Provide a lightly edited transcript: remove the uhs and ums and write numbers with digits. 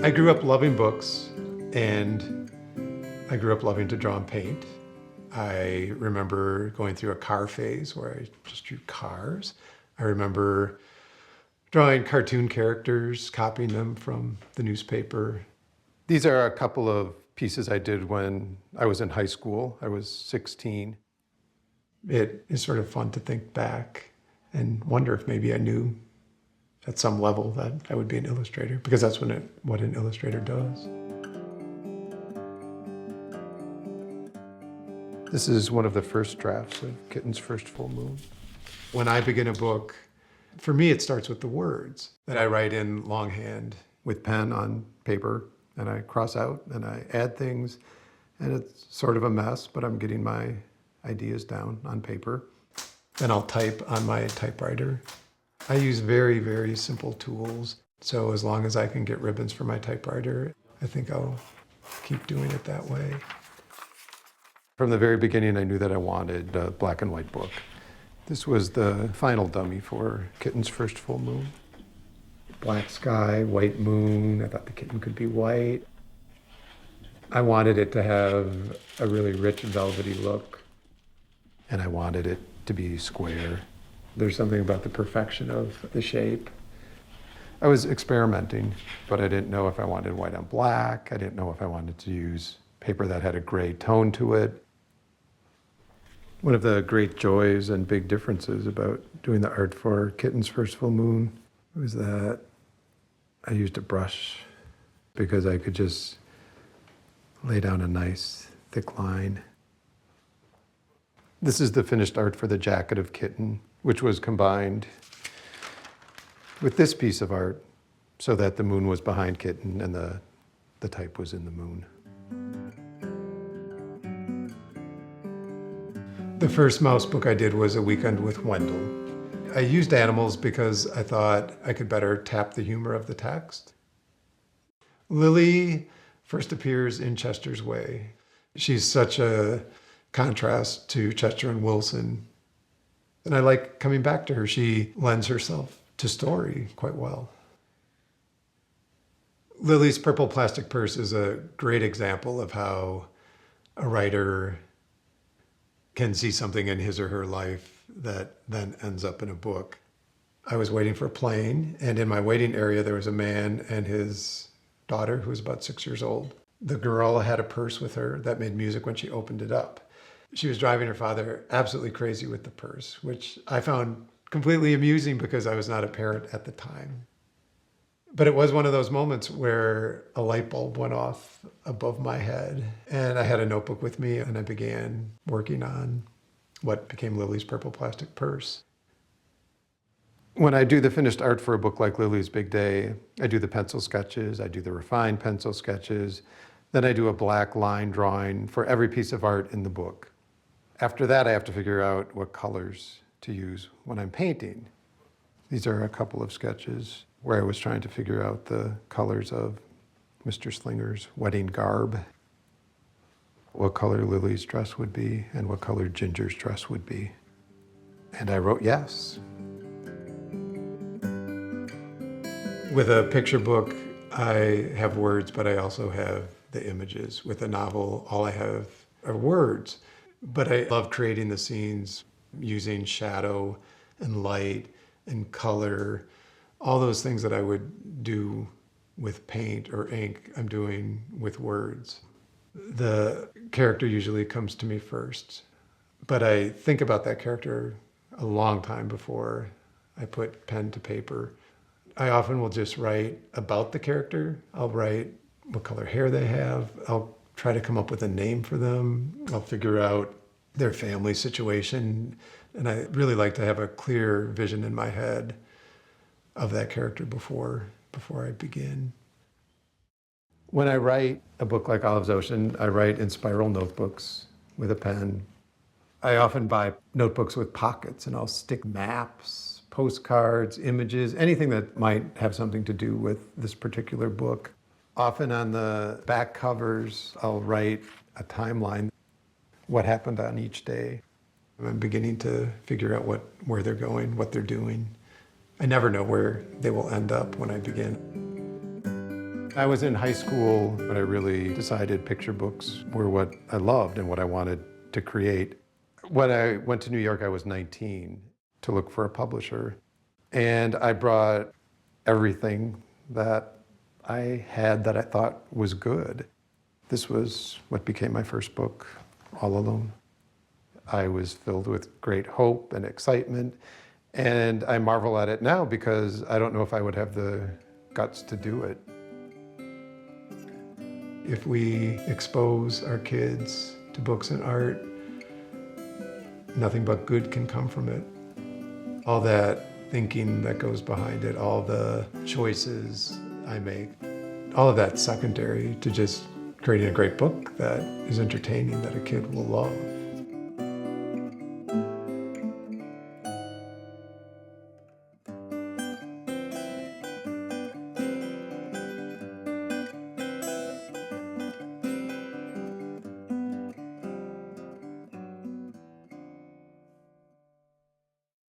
I grew up loving books, and I grew up loving to draw and paint. I remember going through a car phase where I just drew cars. I remember drawing cartoon characters, copying them from the newspaper. These are a couple of pieces I did when I was in high school. I was 16. It is sort of fun to think back and wonder if maybe I knew at some level that I would be an illustrator, because that's what an illustrator does. This is one of the first drafts of Kitten's First Full Moon. When I begin a book, for me it starts with the words that I write in longhand with pen on paper, and I cross out and I add things, and it's sort of a mess, but I'm getting my ideas down on paper. Then I'll type on my typewriter. I use very, very simple tools, so as long as I can get ribbons for my typewriter, I think I'll keep doing it that way. From the very beginning, I knew that I wanted a black and white book. This was the final dummy for Kitten's First Full Moon. Black sky, white moon. I thought the kitten could be white. I wanted it to have a really rich, velvety look, and I wanted it to be square. There's something about the perfection of the shape. I was experimenting, but I didn't know if I wanted white on black. I didn't know if I wanted to use paper that had a gray tone to it. One of the great joys and big differences about doing the art for Kitten's First Full Moon was that I used a brush because I could just lay down a nice thick line. This is the finished art for the jacket of Kitten, which was combined with this piece of art so that the moon was behind Kitten and the type was in the moon. The first mouse book I did was A Weekend with Wendell. I used animals because I thought I could better tap the humor of the text. Lily first appears in Chester's Way. She's such a contrast to Chester and Wilson. And I like coming back to her. She lends herself to story quite well. Lily's Purple Plastic Purse is a great example of how a writer can see something in his or her life that then ends up in a book. I was waiting for a plane, and in my waiting area there was a man and his daughter who was about 6 years old. The girl had a purse with her that made music when she opened it up. She was driving her father absolutely crazy with the purse, which I found completely amusing because I was not a parent at the time. But it was one of those moments where a light bulb went off above my head, and I had a notebook with me, and I began working on what became Lily's Purple Plastic Purse. When I do the finished art for a book like Lily's Big Day, I do the pencil sketches, I do the refined pencil sketches, then I do a black line drawing for every piece of art in the book. After that, I have to figure out what colors to use when I'm painting. These are a couple of sketches where I was trying to figure out the colors of Mr. Slinger's wedding garb, what color Lily's dress would be, and what color Ginger's dress would be. And I wrote yes. With a picture book, I have words, but I also have the images. With a novel, all I have are words. But I love creating the scenes using shadow and light and color. All those things that I would do with paint or ink, I'm doing with words. The character usually comes to me first, but I think about that character a long time before I put pen to paper. I often will just write about the character. I'll write what color hair they have. I'll try to come up with a name for them. I'll figure out their family situation. And I really like to have a clear vision in my head of that character before I begin. When I write a book like Olive's Ocean, I write in spiral notebooks with a pen. I often buy notebooks with pockets, and I'll stick maps, postcards, images, anything that might have something to do with this particular book. Often on the back covers, I'll write a timeline, what happened on each day. I'm beginning to figure out where they're going, what they're doing. I never know where they will end up when I begin. I was in high school when I really decided picture books were what I loved and what I wanted to create. When I went to New York, I was 19 to look for a publisher. And I brought everything that I had that I thought was good. This was what became my first book, All Alone. I was filled with great hope and excitement, and I marvel at it now because I don't know if I would have the guts to do it. If we expose our kids to books and art, nothing but good can come from it. All that thinking that goes behind it, all the choices I make, all of that's secondary to just creating a great book that is entertaining, that a kid will love.